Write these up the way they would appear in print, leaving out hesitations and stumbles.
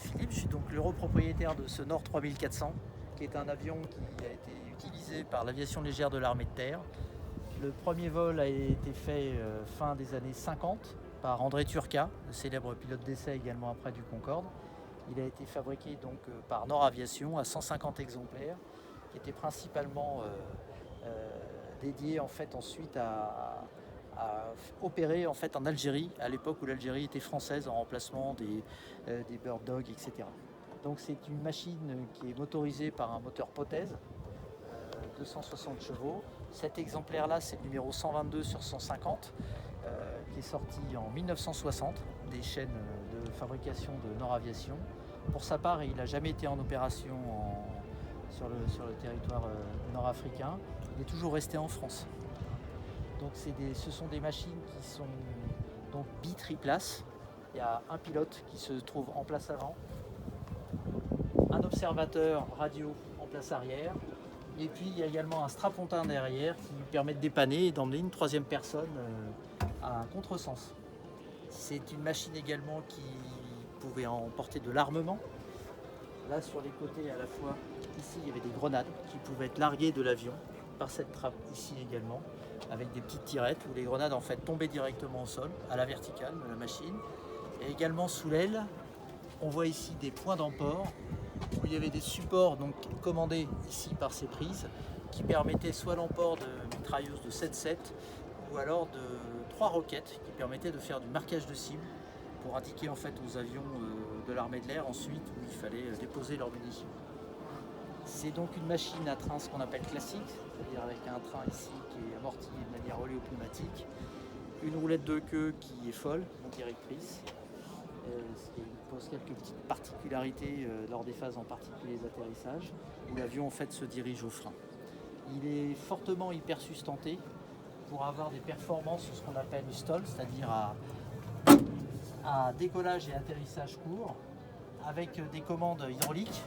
Philippe, je suis donc l'heureux propriétaire de ce Nord 3400, qui est un avion qui a été utilisé par l'aviation légère de l'armée de terre. Le premier vol a été fait fin des années 50 par André Turca, le célèbre pilote d'essai également après du Concorde. Il a été fabriqué donc par Nord Aviation à 150 exemplaires, qui étaient principalement dédiés en fait ensuite à opérer en fait en Algérie, à l'époque où l'Algérie était française, en remplacement des Bird Dog, etc. Donc c'est une machine qui est motorisée par un moteur Potez, 260 chevaux. Cet exemplaire-là, c'est le numéro 122 sur 150, qui est sorti en 1960 des chaînes de fabrication de Nord Aviation. Pour sa part, il n'a jamais été en opération sur le territoire nord-africain. Il est toujours resté en France. Donc ce sont des machines qui sont donc bitriplaces. Il y a un pilote qui se trouve en place avant, un observateur radio en place arrière, et puis il y a également un strapontin derrière qui lui permet de dépanner et d'emmener une troisième personne à contresens. C'est une machine également qui pouvait emporter de l'armement. Là sur les côtés à la fois, ici il y avait des grenades qui pouvaient être larguées de l'avion par cette trappe ici également, avec des petites tirettes où les grenades en fait tombaient directement au sol, à la verticale de la machine. Et également sous l'aile, on voit ici des points d'emport où il y avait des supports donc commandés ici par ces prises qui permettaient soit l'emport de mitrailleuses de 7.7 ou alors de 3 roquettes qui permettaient de faire du marquage de cible pour indiquer en fait aux avions de l'armée de l'air ensuite où il fallait déposer leurs munitions. C'est donc une machine à train, ce qu'on appelle classique, c'est-à-dire avec un train ici qui est amorti de manière oléopneumatique, une roulette de queue qui est folle, donc directrice, ce qui pose quelques petites particularités lors des phases en particulier des atterrissages, où l'avion en fait se dirige au frein. Il est fortement hyper sustenté pour avoir des performances sur ce qu'on appelle du stall, c'est-à-dire à décollage et atterrissage court, avec des commandes hydrauliques,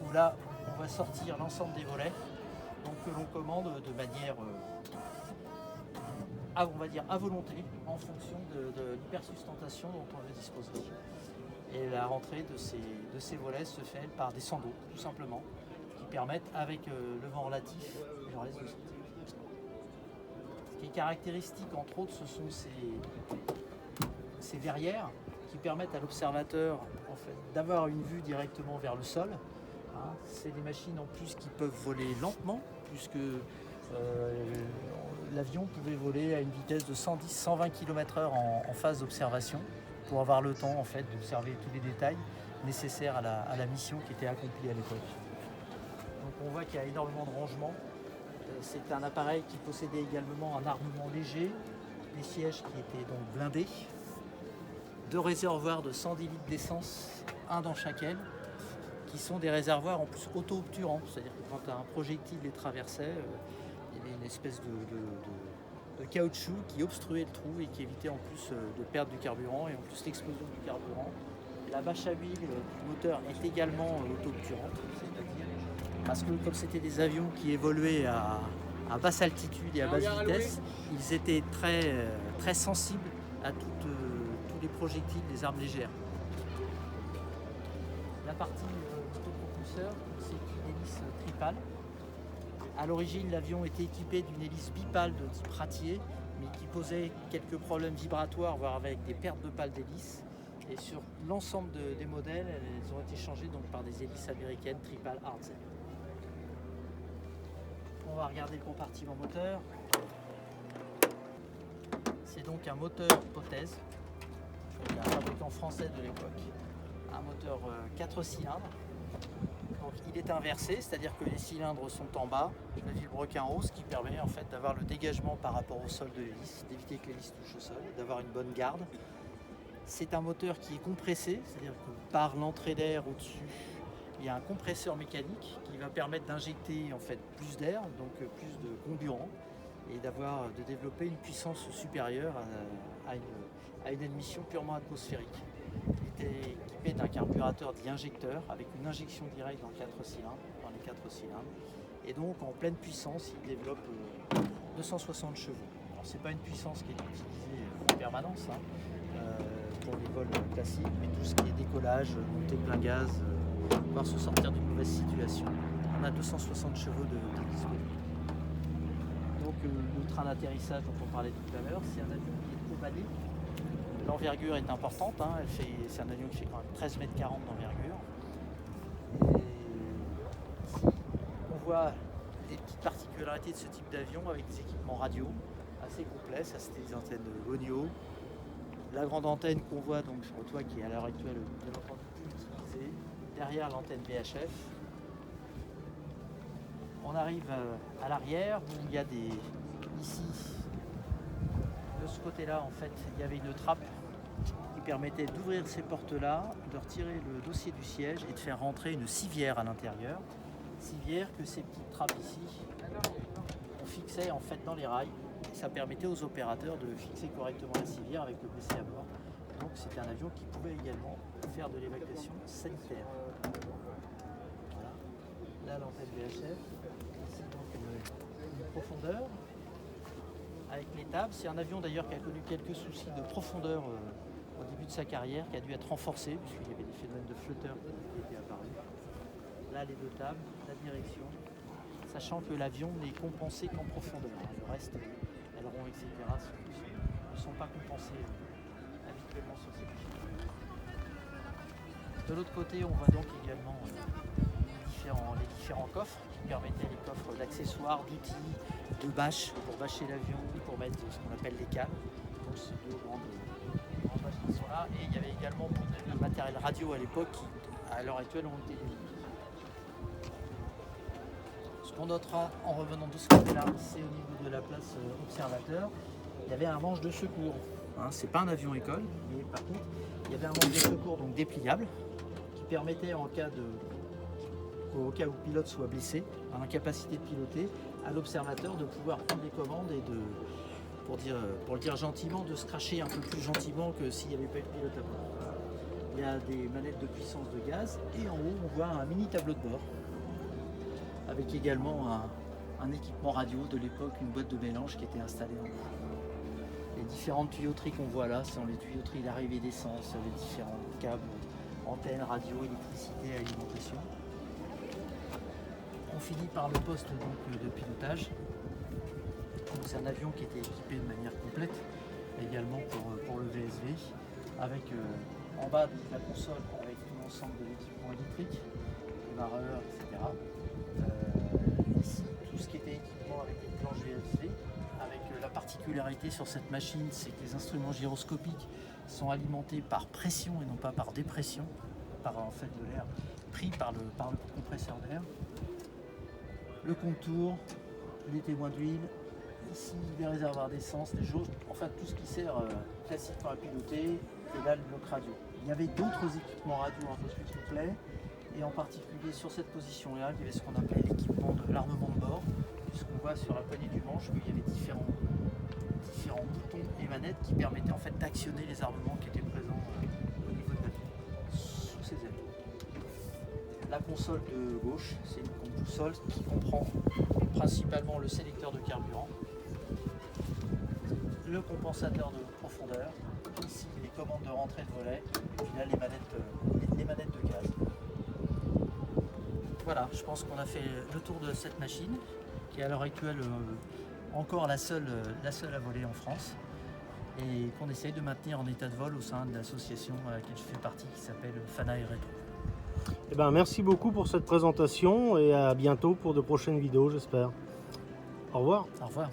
où là on va sortir l'ensemble des volets, donc que l'on commande de manière on va dire à volonté, en fonction de l'hypersustentation dont on veut disposer. Et la rentrée de ces volets se fait par des sandeaux, tout simplement, qui permettent, avec le vent relatif, le reste de sortir. Ce qui est caractéristique, entre autres, ce sont ces verrières qui permettent à l'observateur en fait, d'avoir une vue directement vers le sol. Hein, c'est des machines en plus qui peuvent voler lentement, puisque l'avion pouvait voler à une vitesse de 110-120 km/h en phase d'observation pour avoir le temps en fait, d'observer tous les détails nécessaires à la mission qui était accomplie à l'époque. Donc on voit qu'il y a énormément de rangements. C'est un appareil qui possédait également un armement léger, des sièges qui étaient donc blindés, 2 réservoirs de 110 litres d'essence, un dans chaque aile, qui sont des réservoirs en plus auto-obturants, c'est-à-dire que quand un projectile les traversait, il y avait une espèce de caoutchouc qui obstruait le trou et qui évitait en plus de perdre du carburant et en plus l'explosion du carburant. La bâche à huile du moteur est également auto-obturante, c'est-à-dire parce que comme c'était des avions qui évoluaient à basse altitude et à basse vitesse, ils étaient très sensibles à tous les projectiles des armes légères. La partie motopropulseur, c'est une hélice tripale. À l'origine, l'avion était équipé d'une hélice bipale de type ratier, mais qui posait quelques problèmes vibratoires, voire avec des pertes de pales d'hélice. Et sur l'ensemble des modèles, elles ont été changées donc, par des hélices américaines tripale Hartzell. On va regarder le compartiment moteur. C'est donc un moteur Potez, un fabricant français de l'époque. Un moteur 4 cylindres. Donc, il est inversé, c'est-à-dire que les cylindres sont en bas, le vilebrequin en haut, ce qui permet en fait d'avoir le dégagement par rapport au sol de l'hélice, d'éviter que l'hélice touche au sol, d'avoir une bonne garde. C'est un moteur qui est compressé, c'est-à-dire que par l'entrée d'air au-dessus, il y a un compresseur mécanique qui va permettre d'injecter en fait plus d'air, donc plus de comburant, et de développer une puissance supérieure à une émission purement atmosphérique. Il était équipé d'un carburateur dit injecteur avec une injection directe dans les 4 cylindres. Et donc en pleine puissance, il développe 260 chevaux. Alors, c'est pas une puissance qui est utilisée en permanence pour les vols classiques, mais tout ce qui est décollage, montée plein gaz, pouvoir se sortir d'une mauvaise situation. On a 260 chevaux de disponibles. Donc le train d'atterrissage dont on parlait tout à l'heure, c'est un avion qui est ovalé. L'envergure est importante, c'est un avion qui fait quand même 13,40 m d'envergure. On voit des petites particularités de ce type d'avion avec des équipements radio assez complets. Ça, c'était des antennes Gonio. La grande antenne qu'on voit donc sur le toit, qui est à l'heure actuelle bien entendu plus utilisée. Derrière l'antenne VHF. On arrive à l'arrière où il y a ici, de ce côté-là, en fait, il y avait une trappe qui permettait d'ouvrir ces portes-là, de retirer le dossier du siège et de faire rentrer une civière à l'intérieur. Civière que ces petites trappes ici, on fixait en fait dans les rails. Et ça permettait aux opérateurs de fixer correctement la civière avec le PC à bord. Donc c'était un avion qui pouvait également faire de l'évacuation sanitaire. Voilà. Là, l'antenne VHF. Ici donc une profondeur avec les tables. C'est un avion d'ailleurs qui a connu quelques soucis de profondeur au début de sa carrière, qui a dû être renforcé puisqu'il y avait des phénomènes de flotteurs qui étaient apparus. Là, les deux tables, la direction, sachant que l'avion n'est compensé qu'en profondeur. Le reste, ailerons, etc., ne sont pas compensés habituellement sur ces machines. De l'autre côté, on voit donc également les différents coffres qui permettaient les coffres d'accessoires, d'outils, de bâches pour bâcher l'avion, pour mettre ce qu'on appelle les cales. Donc ces deux grandes bâches qui sont là. Et il y avait également le matériel radio à l'époque qui, à l'heure actuelle, ont été liés. Ce qu'on notera en revenant de ce côté-là, c'est au niveau de la place observateur, il y avait un manche de secours. C'est pas un avion école, mais par contre, il y avait un manche de secours donc dépliable qui permettait au cas où le pilote soit blessé, à l'incapacité de piloter, à l'observateur de pouvoir prendre les commandes et pour le dire gentiment, de se cracher un peu plus gentiment que s'il n'y avait pas eu de pilote à bord. Il y a des manettes de puissance de gaz et en haut on voit un mini tableau de bord avec également un équipement radio de l'époque, une boîte de mélange qui était installée en haut. Les différentes tuyauteries qu'on voit là sont les tuyauteries d'arrivée d'essence, les différents câbles, antennes, radio, électricité, alimentation. On finit par le poste donc, de pilotage. C'est un avion qui était équipé de manière complète, également pour le VSV, avec en bas la console avec tout l'ensemble de l'équipement électrique, démarreur, etc. Ici, tout ce qui était équipement avec les planches VSV, avec la particularité sur cette machine, c'est que les instruments gyroscopiques sont alimentés par pression et non pas par dépression, par en fait de l'air pris par le compresseur d'air. Le contour, les témoins d'huile, ici les réservoirs d'essence, les jauges, enfin tout ce qui sert classiquement à piloter, et là notre radio. Il y avait d'autres équipements radio un peu plus complets, et en particulier sur cette position-là, il y avait ce qu'on appelait l'équipement de l'armement de bord, puisqu'on voit sur la poignée du manche qu'il y avait différents boutons et manettes qui permettaient en fait d'actionner les armements qui étaient présents au niveau de l'avion, sous ces ailes. La console de gauche, c'est une console qui comprend principalement le sélecteur de carburant, le compensateur de profondeur, ici les commandes de rentrée de volet, et puis là les manettes de gaz. Voilà, je pense qu'on a fait le tour de cette machine, qui est à l'heure actuelle encore la seule à voler en France, et qu'on essaye de maintenir en état de vol au sein de l'association à laquelle je fais partie, qui s'appelle Fana et Rétro. Eh ben, merci beaucoup pour cette présentation et à bientôt pour de prochaines vidéos, j'espère. Au revoir. Au revoir.